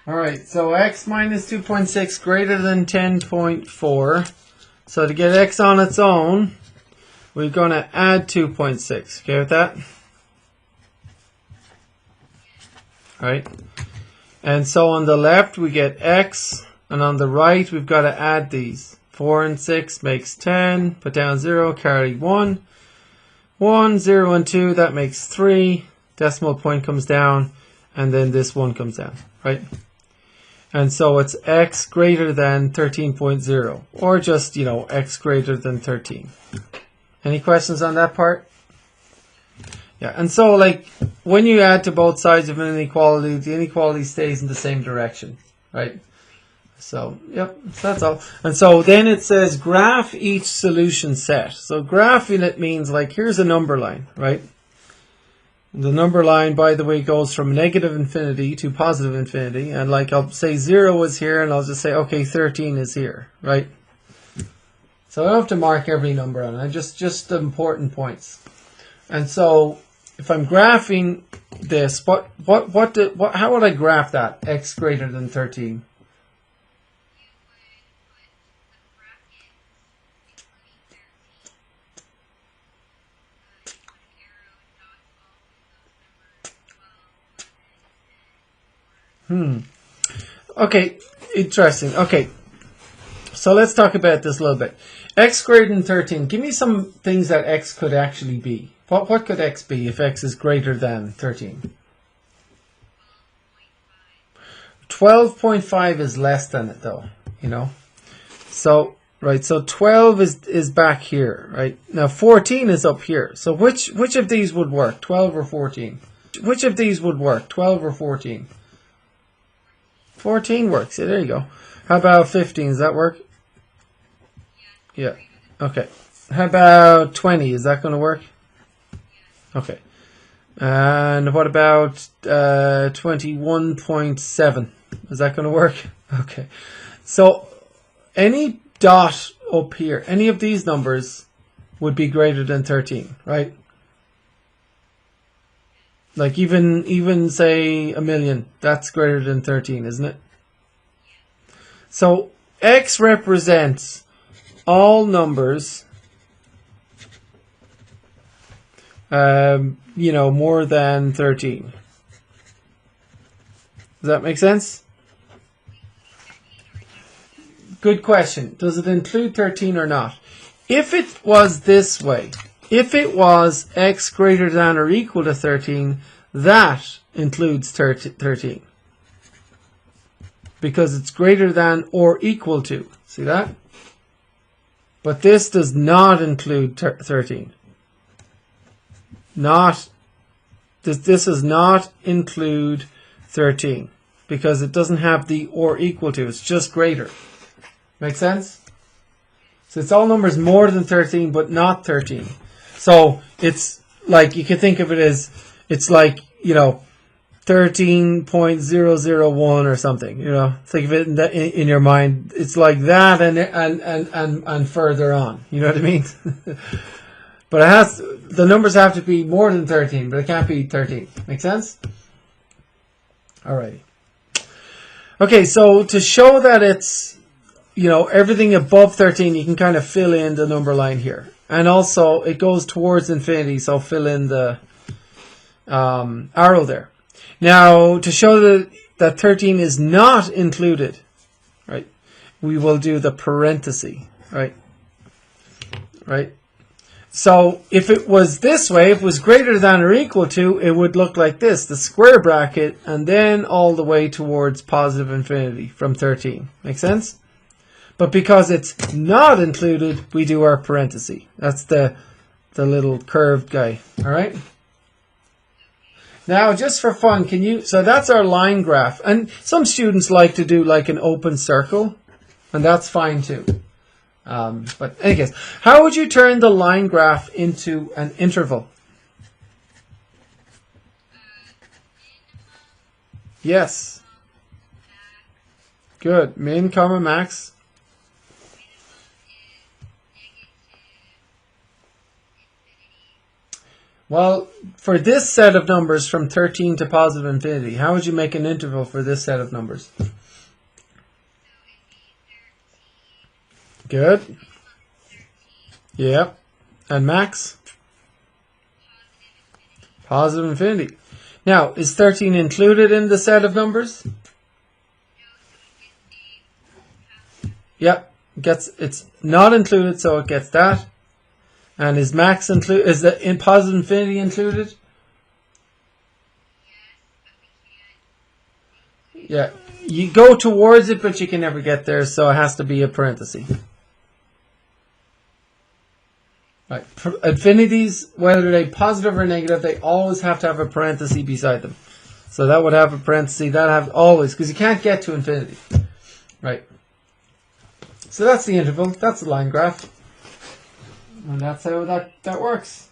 Alright, so x minus 2.6 greater than 10.4. So to get x on its own, we're going to add 2.6. Okay with that? Right? And so on the left we get x, and on the right we've got to add these. 4 and 6 makes 10. Put down 0, carry 1. 1, 0, and 2, that makes 3. Decimal point comes down, and then this 1 comes down. Right? And so it's x greater than 13.0, or just, x greater than 13. Any questions on that part? Yeah, and so like when you add to both sides of an inequality, the inequality stays in the same direction, right? So, yep, so that's all. And so then it says graph each solution set. So graphing it means like here's a number line, right? The number line, by the way, goes from negative infinity to positive infinity. And like I'll say 0 is here, and I'll just say, okay, 13 is here, right? So I don't have to mark every number on it, just the important points. And so if I'm graphing this, how would I graph that? X greater than 13. Okay, interesting. Okay, so let's talk about this a little bit. X greater than 13. Give me some things that x could actually be. What could x be if x is greater than 13? 12.5 is less than it though, So, right, so 12 is back here, right? Now 14 is up here. So which of these would work, 12 or 14? Which of these would work, 12 or 14? 14 works. Yeah, there you go. How about 15? Does that work? Yeah. Okay. How about 20? Is that going to work? Okay. And what about 21.7? Is that going to work? Okay. So any dot up here, any of these numbers would be greater than 13, right? Like even say a million, that's greater than 13, isn't it? So x represents all numbers, more than 13. Does that make sense? Good question. Does it include 13 or not? If it was this way, if it was x greater than or equal to 13, that includes 13. Because it's greater than or equal to. See that? But this does not include 13. This does not include 13. Because it doesn't have the or equal to. It's just greater. Make sense? So it's all numbers more than 13, but not 13. So it's like, you can think of it as, it's like, 13.001 or something, think of it in your mind. It's like that and further on, you know what I mean? But the numbers have to be more than 13, but it can't be 13. Make sense? Alright. Okay, so to show that it's, everything above 13, you can kind of fill in the number line here. And also, it goes towards infinity, so fill in the arrow there. Now, to show that 13 is not included, right, we will do the parenthesis, right? So, if it was this way, if it was greater than or equal to, it would look like this, the square bracket, and then all the way towards positive infinity from 13. Make sense? But because it's not included, we do our parenthesis. That's the little curved guy, all right? Now, just for fun, so that's our line graph. And some students like to do like an open circle, and that's fine too. But anyways, how would you turn the line graph into an interval? Yes. Good. Min, comma, max. Well, for this set of numbers from 13 to positive infinity, how would you make an interval for this set of numbers? Good. Yep. And max? Positive infinity. Now, is 13 included in the set of numbers? Yep. It's not included, so it gets that. And is max included? Is the in positive infinity included? Yeah. You go towards it, but you can never get there, so it has to be a parenthesis. Right. Infinities, whether they're positive or negative, they always have to have a parenthesis beside them. So that would have a parenthesis. That have always, because you can't get to infinity. Right. So that's the interval. That's the line graph. And that's how that works.